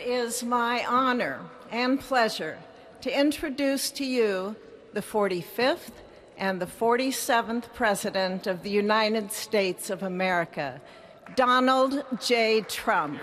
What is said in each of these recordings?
is my honor and pleasure to introduce to you the 45th and the 47th President of the United States of America, Donald J. Trump.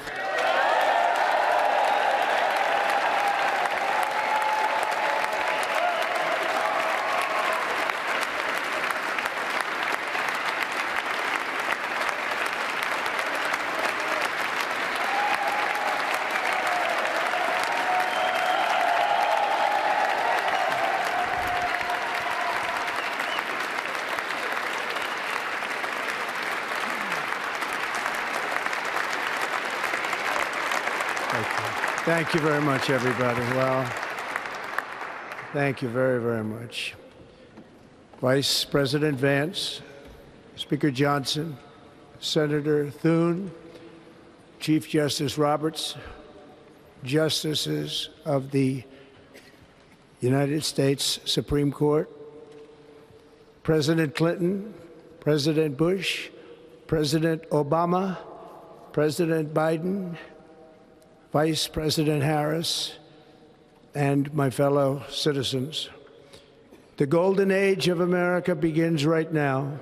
Thank you very much, everybody. Well, thank you very, very much. Vice President Vance, Speaker Johnson, Senator Thune, Chief Justice Roberts, Justices of the United States Supreme Court, President Clinton, President Bush, President Obama, President Biden, Vice President Harris, and my fellow citizens. The golden age of America begins right now.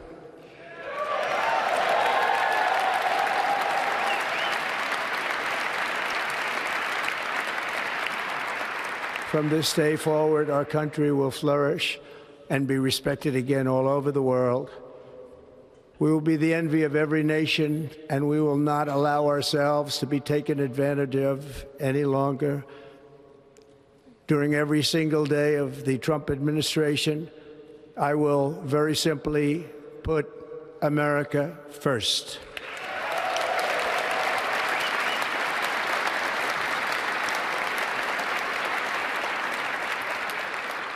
From this day forward, our country will flourish and be respected again all over the world. We will be the envy of every nation, and we will not allow ourselves to be taken advantage of any longer. During every single day of the Trump administration, I will very simply put America first.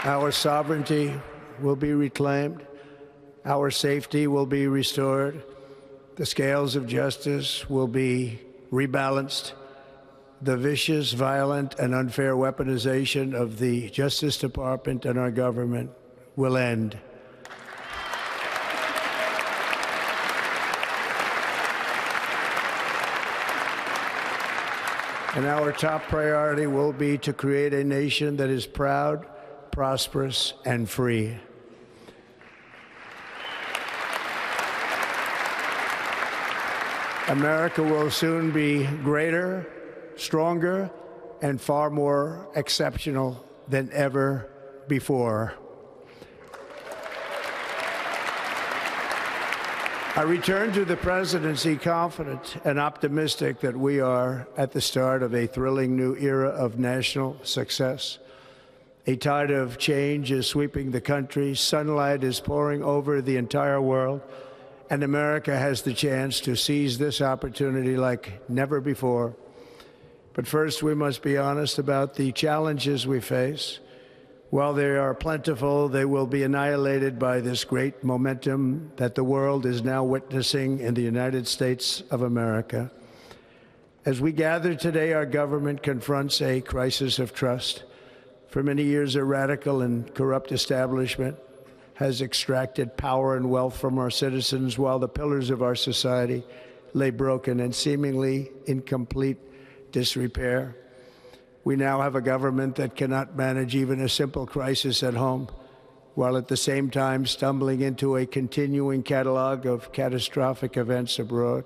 Our sovereignty will be reclaimed. Our safety will be restored. The scales of justice will be rebalanced. The vicious, violent, and unfair weaponization of the Justice Department and our government will end. And our top priority will be to create a nation that is proud, prosperous, and free. America will soon be greater, stronger, and far more exceptional than ever before. I return to the presidency confident and optimistic that we are at the start of a thrilling new era of national success. A tide of change is sweeping the country. Sunlight is pouring over the entire world. And America has the chance to seize this opportunity like never before. But first, we must be honest about the challenges we face. While they are plentiful, they will be annihilated by this great momentum that the world is now witnessing in the United States of America. As we gather today, our government confronts a crisis of trust. For many years, a radical and corrupt establishment has extracted power and wealth from our citizens while the pillars of our society lay broken and seemingly in complete disrepair. We now have a government that cannot manage even a simple crisis at home, while at the same time stumbling into a continuing catalog of catastrophic events abroad.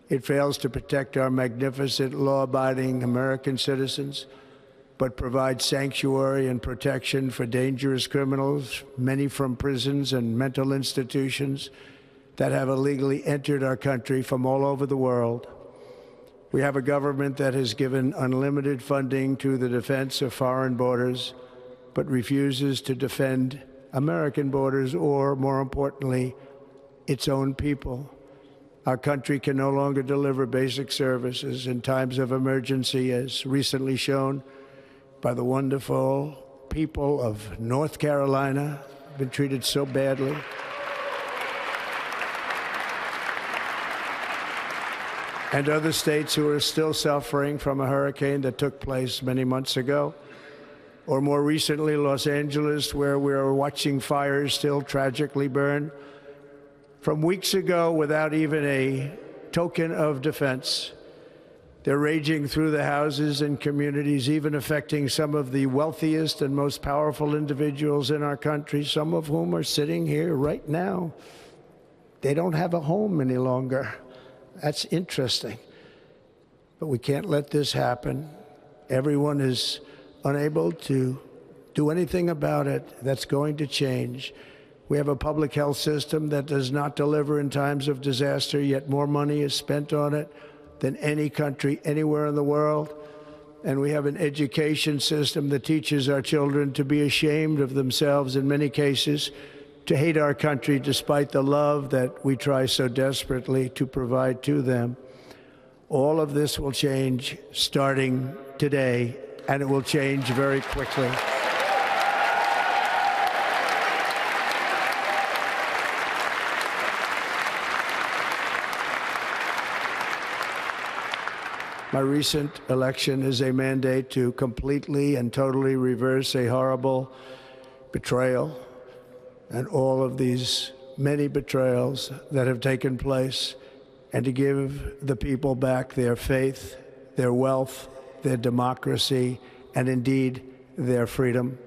It fails to protect our magnificent, law-abiding American citizens, but provides sanctuary and protection for dangerous criminals, many from prisons and mental institutions that have illegally entered our country from all over the world. We have a government that has given unlimited funding to the defense of foreign borders, but refuses to defend American borders or, more importantly, its own people. Our country can no longer deliver basic services in times of emergency, as recently shown by the wonderful people of North Carolina, been treated so badly. And other states who are still suffering from a hurricane that took place many months ago. Or more recently, Los Angeles, where we are watching fires still tragically burn. From weeks ago, without even a token of defense, They're raging through the houses and communities, even affecting some of the wealthiest and most powerful individuals in our country, some of whom are sitting here right now. They don't have a home any longer. That's interesting. But we can't let this happen. Everyone is unable to do anything about it. That's going to change. We have a public health system that does not deliver in times of disaster, yet more money is spent on it than any country anywhere in the world. And we have an education system that teaches our children to be ashamed of themselves in many cases, to hate our country despite the love that we try so desperately to provide to them. All of this will change starting today, and it will change very quickly. My recent election is a mandate to completely and totally reverse a horrible betrayal and all of these many betrayals that have taken place, and to give the people back their faith, their wealth, their democracy, and indeed their freedom.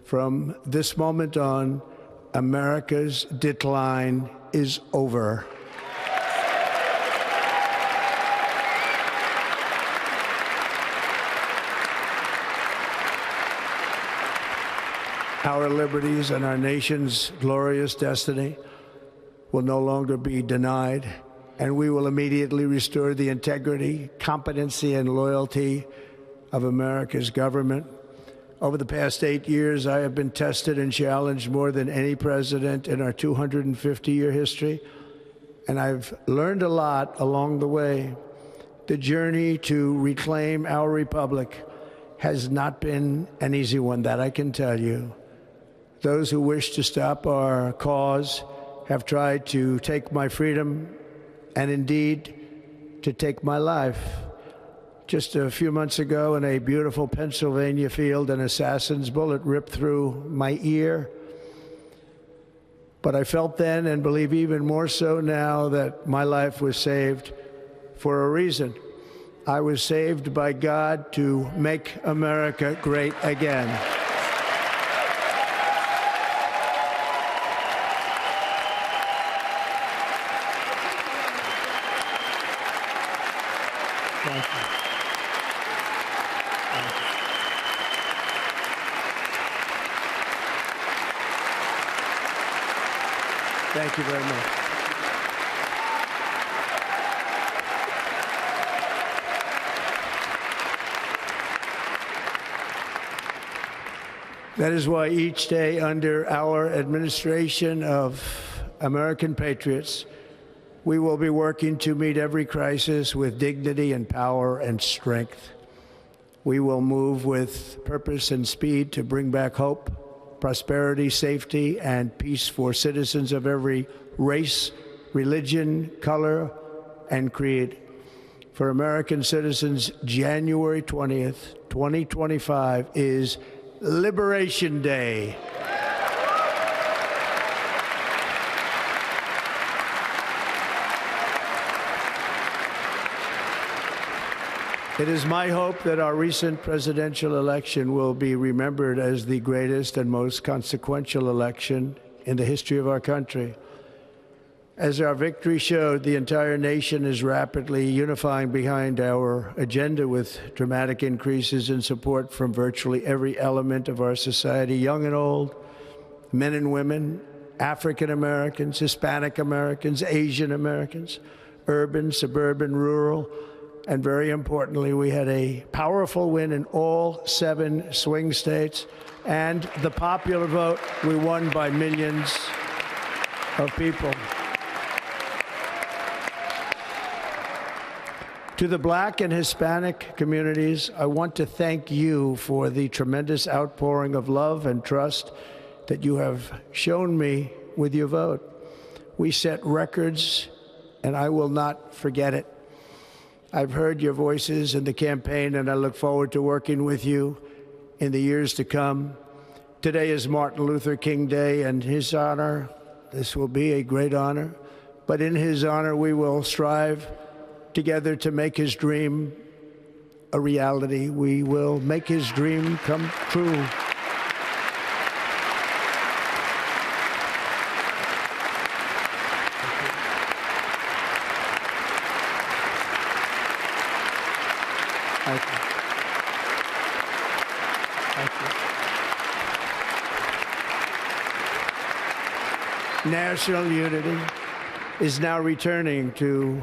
From this moment on, America's decline is over. Our liberties and our nation's glorious destiny will no longer be denied, and we will immediately restore the integrity, competency, and loyalty of America's government. Over the past 8 years, I have been tested and challenged more than any president in our 250-year history, and I've learned a lot along the way. The journey to reclaim our republic has not been an easy one, that I can tell you. Those who wish to stop our cause have tried to take my freedom and indeed to take my life. Just a few months ago in a beautiful Pennsylvania field, an assassin's bullet ripped through my ear. But I felt then, and believe even more so now, that my life was saved for a reason. I was saved by God to make America great again. Thank you. Thank you very much. That is why each day under our administration of American patriots, we will be working to meet every crisis with dignity and power and strength. We will move with purpose and speed to bring back hope, prosperity, safety, and peace for citizens of every race, religion, color, and creed. For American citizens, January 20th, 2025 is Liberation Day. It is my hope that our recent presidential election will be remembered as the greatest and most consequential election in the history of our country. As our victory showed, the entire nation is rapidly unifying behind our agenda with dramatic increases in support from virtually every element of our society, young and old, men and women, African Americans, Hispanic Americans, Asian Americans, urban, suburban, rural. And very importantly, we had a powerful win in all 7 swing states. And the popular vote, we won by millions of people. To the Black and Hispanic communities, I want to thank you for the tremendous outpouring of love and trust that you have shown me with your vote. We set records, and I will not forget it. I've heard your voices in the campaign, and I look forward to working with you in the years to come. Today is Martin Luther King Day, and his honor, this will be a great honor, but in his honor we will strive together to make his dream a reality. We will make his dream come true. Thank you. Thank you. National unity is now returning to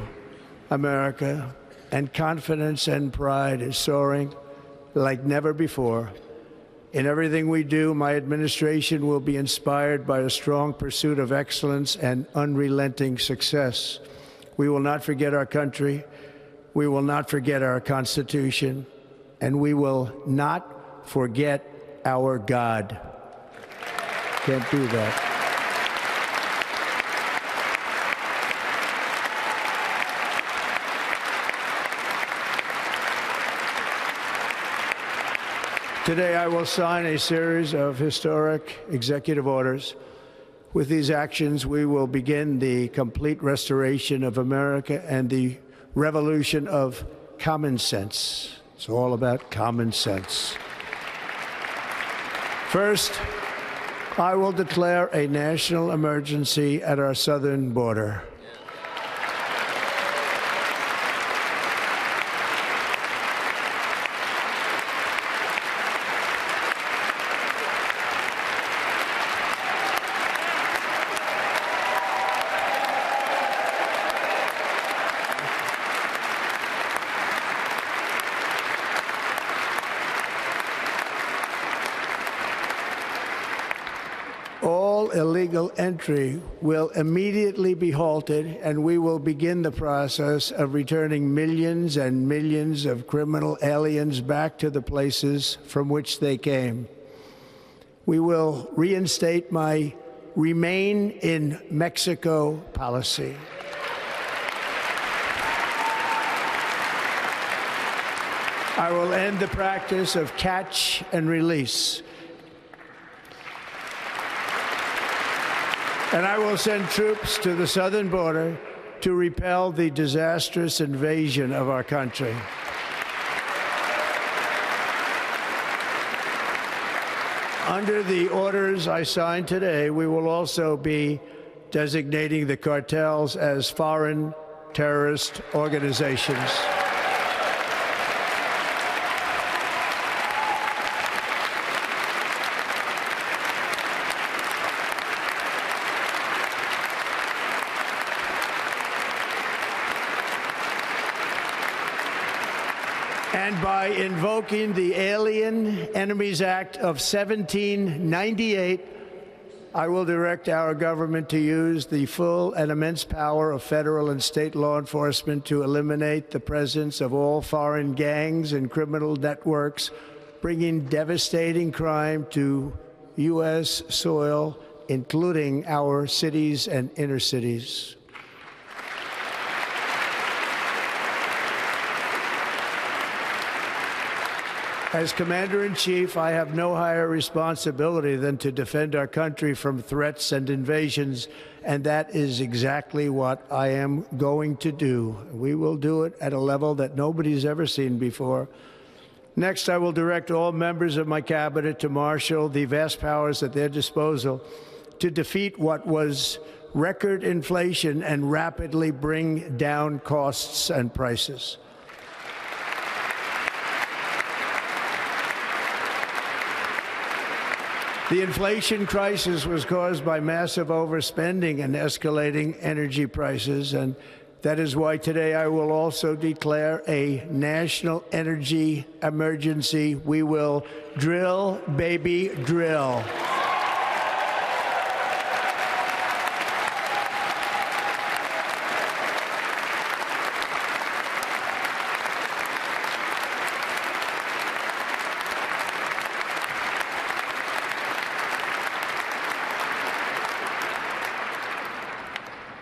America, and confidence and pride is soaring like never before. In everything we do, my administration will be inspired by a strong pursuit of excellence and unrelenting success. We will not forget our country. We will not forget our Constitution, and we will not forget our God. Can't do that. Today, I will sign a series of historic executive orders. With these actions, we will begin the complete restoration of America and the revolution of common sense. It's all about common sense. First, I will declare a national emergency at our southern border. All illegal entry will immediately be halted, and we will begin the process of returning millions and millions of criminal aliens back to the places from which they came. We will reinstate my Remain in Mexico policy. I will end the practice of catch and release. And I will send troops to the southern border to repel the disastrous invasion of our country. Under the orders I signed today, we will also be designating the cartels as foreign terrorist organizations. And by invoking the Alien Enemies Act of 1798, I will direct our government to use the full and immense power of federal and state law enforcement to eliminate the presence of all foreign gangs and criminal networks, bringing devastating crime to U.S. soil, including our cities and inner cities. As Commander-in-Chief, I have no higher responsibility than to defend our country from threats and invasions, and that is exactly what I am going to do. We will do it at a level that nobody's ever seen before. Next, I will direct all members of my cabinet to marshal the vast powers at their disposal to defeat what was record inflation and rapidly bring down costs and prices. The inflation crisis was caused by massive overspending and escalating energy prices, and that is why today I will also declare a national energy emergency. We will drill, baby, drill.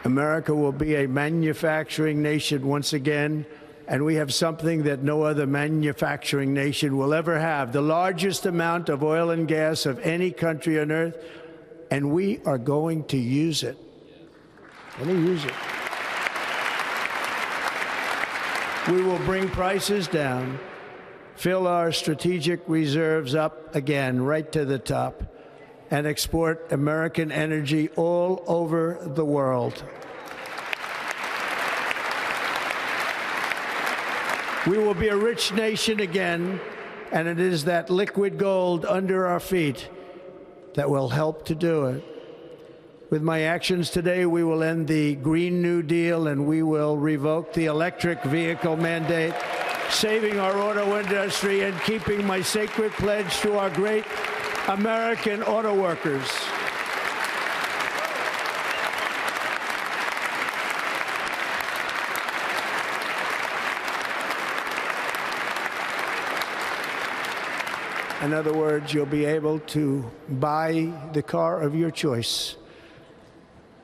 America will be a manufacturing nation once again, and we have something that no other manufacturing nation will ever have, the largest amount of oil and gas of any country on earth, and we are going to use it. We're going to use it. We will bring prices down, fill our strategic reserves up again, right to the top, and export American energy all over the world. We will be a rich nation again, and it is that liquid gold under our feet that will help to do it. With my actions today, we will end the Green New Deal and we will revoke the electric vehicle mandate, saving our auto industry and keeping my sacred pledge to our great American auto workers. In other words, you'll be able to buy the car of your choice.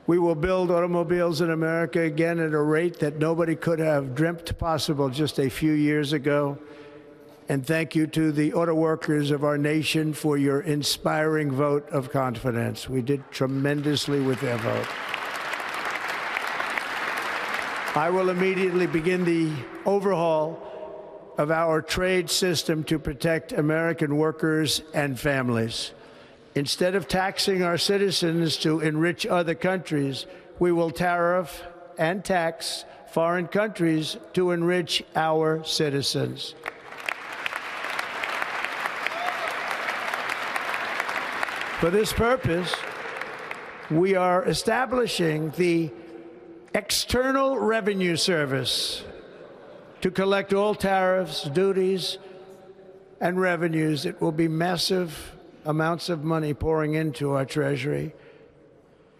We will build automobiles in America again at a rate that nobody could have dreamt possible just a few years ago. And thank you to the auto workers of our nation for your inspiring vote of confidence. We did tremendously with their vote. I will immediately begin the overhaul of our trade system to protect American workers and families. Instead of taxing our citizens to enrich other countries, we will tariff and tax foreign countries to enrich our citizens. For this purpose, we are establishing the External Revenue Service to collect all tariffs, duties, and revenues. It will be massive amounts of money pouring into our treasury,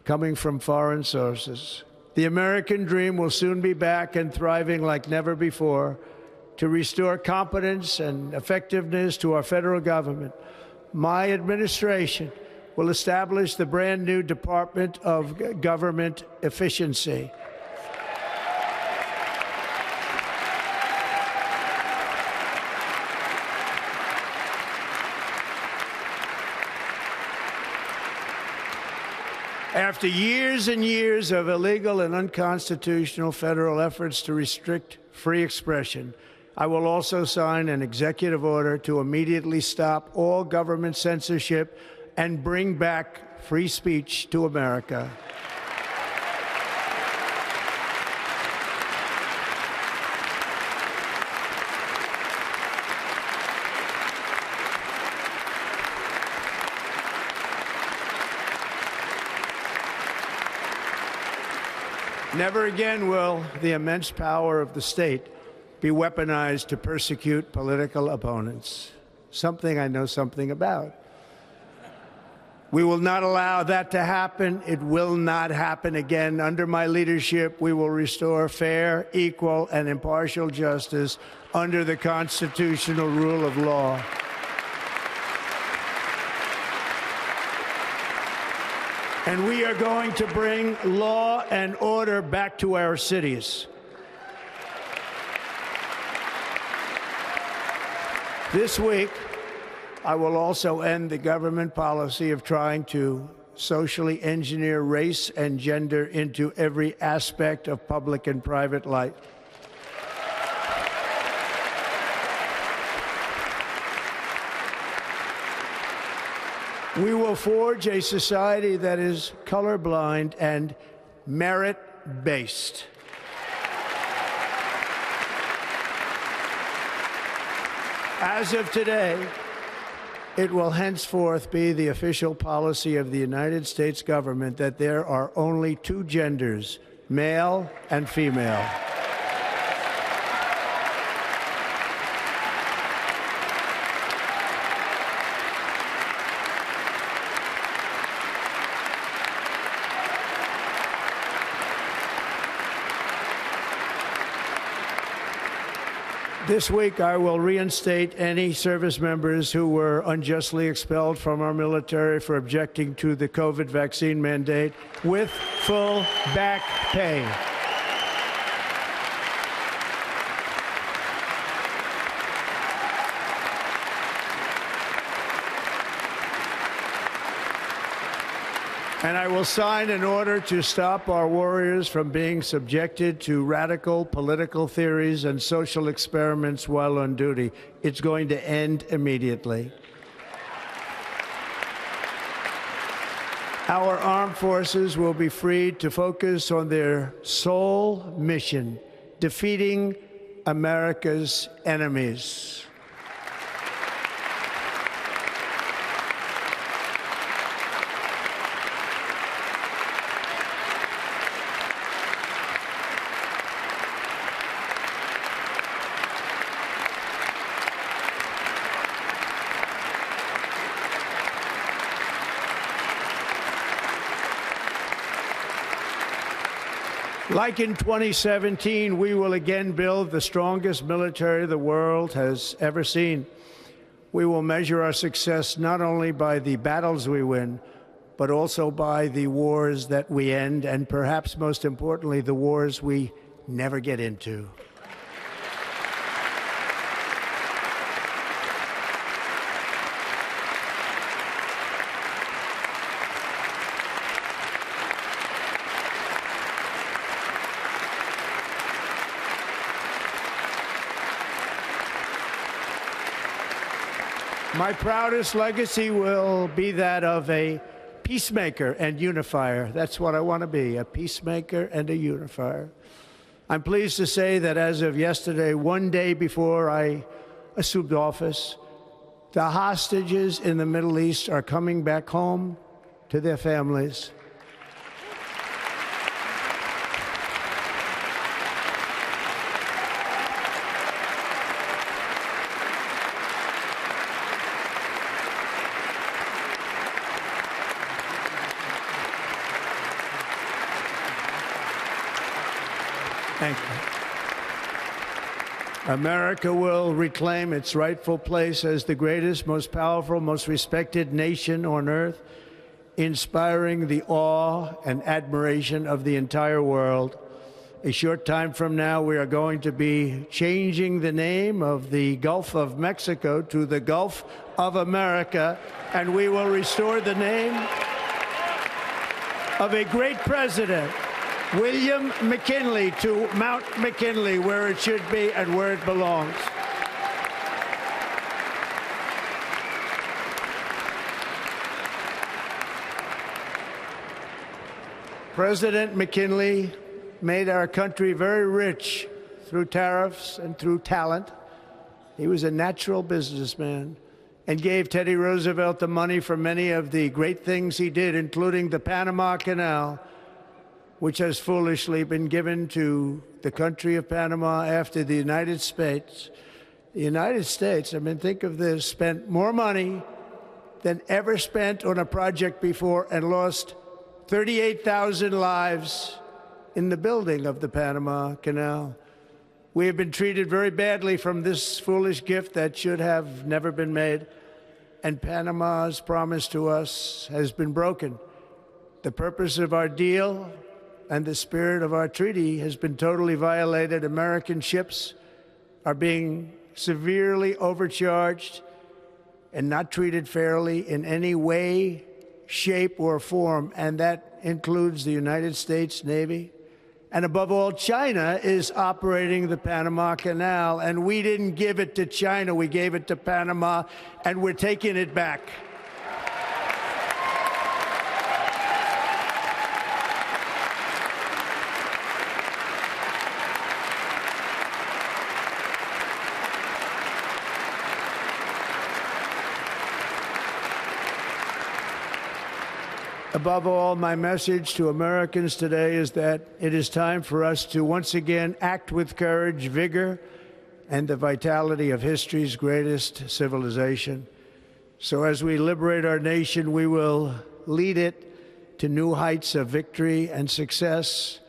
coming from foreign sources. The American dream will soon be back and thriving like never before to restore competence and effectiveness to our federal government. My administration will establish the brand new Department of Government Efficiency. After years and years of illegal and unconstitutional federal efforts to restrict free expression, I will also sign an executive order to immediately stop all government censorship and bring back free speech to America. Never again will the immense power of the state be weaponized to persecute political opponents, something I know something about. We will not allow that to happen. It will not happen again. Under my leadership, we will restore fair, equal, and impartial justice under the constitutional rule of law. And we are going to bring law and order back to our cities. This week, I will also end the government policy of trying to socially engineer race and gender into every aspect of public and private life. We will forge a society that is colorblind and merit-based. As of today, it will henceforth be the official policy of the United States government that there are only two genders, male and female. This week, I will reinstate any service members who were unjustly expelled from our military for objecting to the COVID vaccine mandate with full back pay. And I will sign an order to stop our warriors from being subjected to radical political theories and social experiments while on duty. It's going to end immediately. Our armed forces will be freed to focus on their sole mission, defeating America's enemies. Like in 2017, we will again build the strongest military the world has ever seen. We will measure our success not only by the battles we win, but also by the wars that we end, and perhaps most importantly, the wars we never get into. My proudest legacy will be that of a peacemaker and unifier. That's what I want to be, a peacemaker and a unifier. I'm pleased to say that as of yesterday, one day before I assumed office, the hostages in the Middle East are coming back home to their families. Thank you. America will reclaim its rightful place as the greatest, most powerful, most respected nation on earth, inspiring the awe and admiration of the entire world. A short time from now, we are going to be changing the name of the Gulf of Mexico to the Gulf of America, and we will restore the name of a great president, William McKinley, to Mount McKinley, where it should be and where it belongs. President McKinley made our country very rich through tariffs and through talent. He was a natural businessman and gave Teddy Roosevelt the money for many of the great things he did, including the Panama Canal, which has foolishly been given to the country of Panama after the United States. The United States, I mean, think of this, spent more money than ever spent on a project before and lost 38,000 lives in the building of the Panama Canal. We have been treated very badly from this foolish gift that should have never been made, and Panama's promise to us has been broken. The purpose of our deal and the spirit of our treaty has been totally violated. American ships are being severely overcharged and not treated fairly in any way, shape, or form, and that includes the United States Navy. And above all, China is operating the Panama Canal, and we didn't give it to China, we gave it to Panama, and we're taking it back. Above all, my message to Americans today is that it is time for us to once again act with courage, vigor, and the vitality of history's greatest civilization. So as we liberate our nation, we will lead it to new heights of victory and success.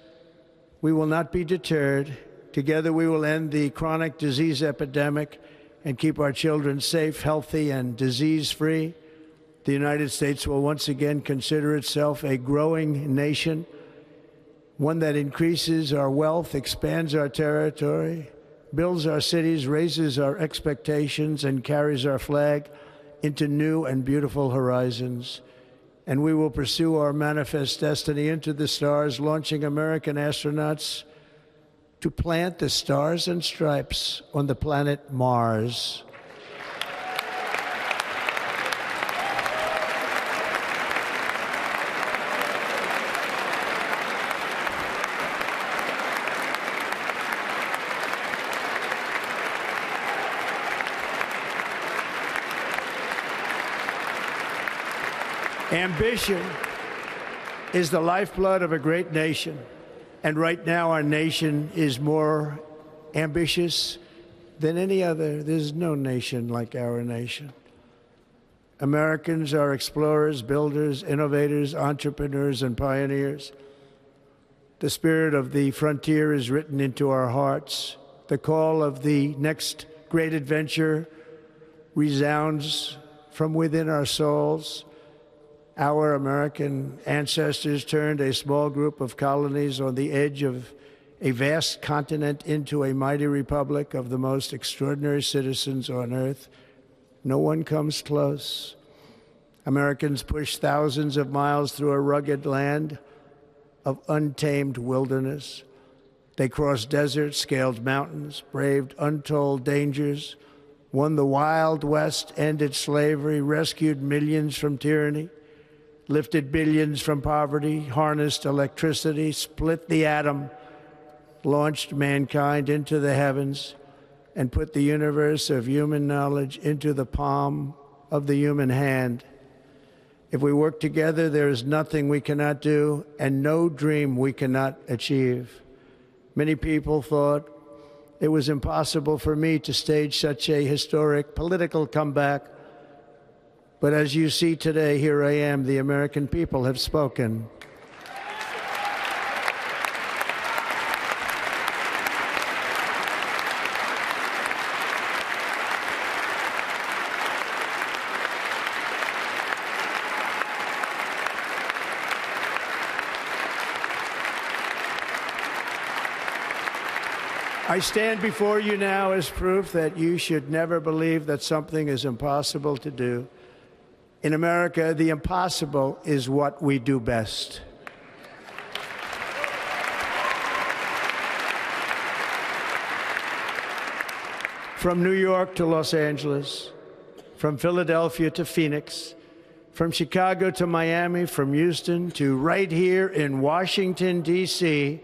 We will not be deterred. Together we will end the chronic disease epidemic and keep our children safe, healthy, and disease-free. The United States will once again consider itself a growing nation, one that increases our wealth, expands our territory, builds our cities, raises our expectations, and carries our flag into new and beautiful horizons. and we will pursue our manifest destiny into the stars, launching American astronauts to plant the stars and stripes on the planet Mars. Ambition is the lifeblood of a great nation, and right now our nation is more ambitious than any other. There's no nation like our nation. Americans are explorers, builders, innovators, entrepreneurs, and pioneers. The spirit of the frontier is written into our hearts. The call of the next great adventure resounds from within our souls. Our American ancestors turned a small group of colonies on the edge of a vast continent into a mighty republic of the most extraordinary citizens on earth. No one comes close. Americans pushed thousands of miles through a rugged land of untamed wilderness. They crossed deserts, scaled mountains, braved untold dangers, won the Wild West, ended slavery, rescued millions from tyranny, lifted billions from poverty, harnessed electricity, split the atom, launched mankind into the heavens, and put the universe of human knowledge into the palm of the human hand. If we work together, there is nothing we cannot do and no dream we cannot achieve. Many people thought it was impossible for me to stage such a historic political comeback. But as you see today, here I am. The American people have spoken. I stand before you now as proof that you should never believe that something is impossible to do. In America, the impossible is what we do best. From New York to Los Angeles, from Philadelphia to Phoenix, from Chicago to Miami, from Houston to right here in Washington, D.C.,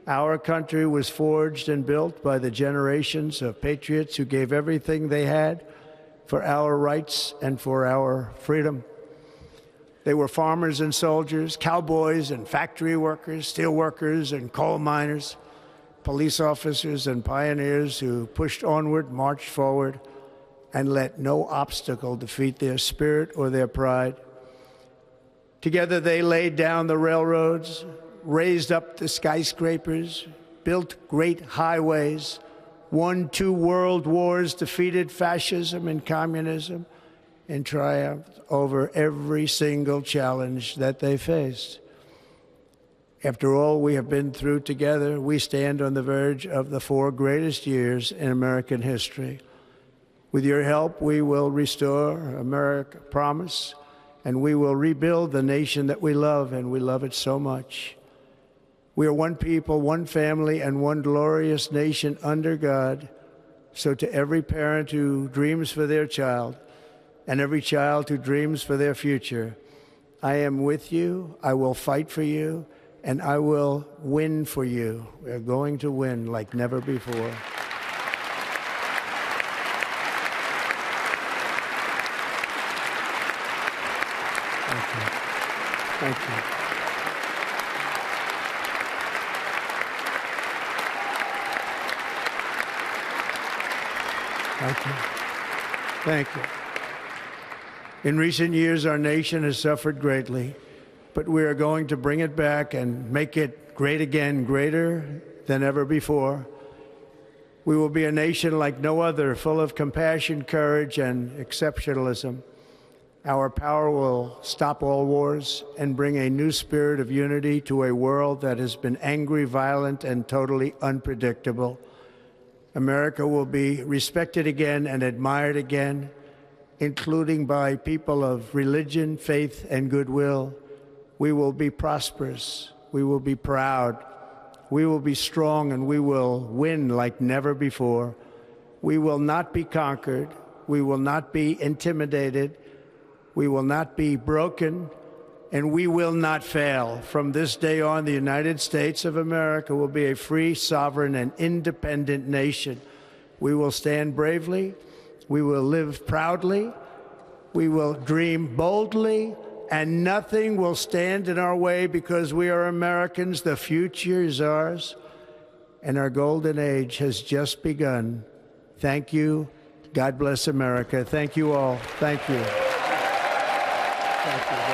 our country was forged and built by the generations of patriots who gave everything they had for our rights and for our freedom. They were farmers and soldiers, cowboys and factory workers, steel workers and coal miners, police officers and pioneers who pushed onward, marched forward, and let no obstacle defeat their spirit or their pride. Together they laid down the railroads, raised up the skyscrapers, built great highways, won 2 world wars, defeated fascism and communism, and triumphed over every single challenge that they faced. After all we have been through together, we stand on the verge of the 4 greatest years in American history. With your help, we will restore America promise, and we will rebuild the nation that we love, and we love it so much. We are one people, one family, and one glorious nation under God. So to every parent who dreams for their child and every child who dreams for their future, I am with you, I will fight for you, and I will win for you. We are going to win like never before. Thank you. Thank you. Thank you. Thank you. In recent years, our nation has suffered greatly, but we are going to bring it back and make it great again, greater than ever before. We will be a nation like no other, full of compassion, courage, and exceptionalism. Our power will stop all wars and bring a new spirit of unity to a world that has been angry, violent, and totally unpredictable. America will be respected again and admired again, including by people of religion, faith, and goodwill. We will be prosperous. We will be proud. We will be strong, and we will win like never before. We will not be conquered. We will not be intimidated. We will not be broken, and we will not fail. From this day on, the United States of America will be a free, sovereign, and independent nation. We will stand bravely. We will live proudly. We will dream boldly, and nothing will stand in our way because we are Americans. The future is ours, and our golden age has just begun. Thank you. God bless America. Thank you all. Thank you. Thank you.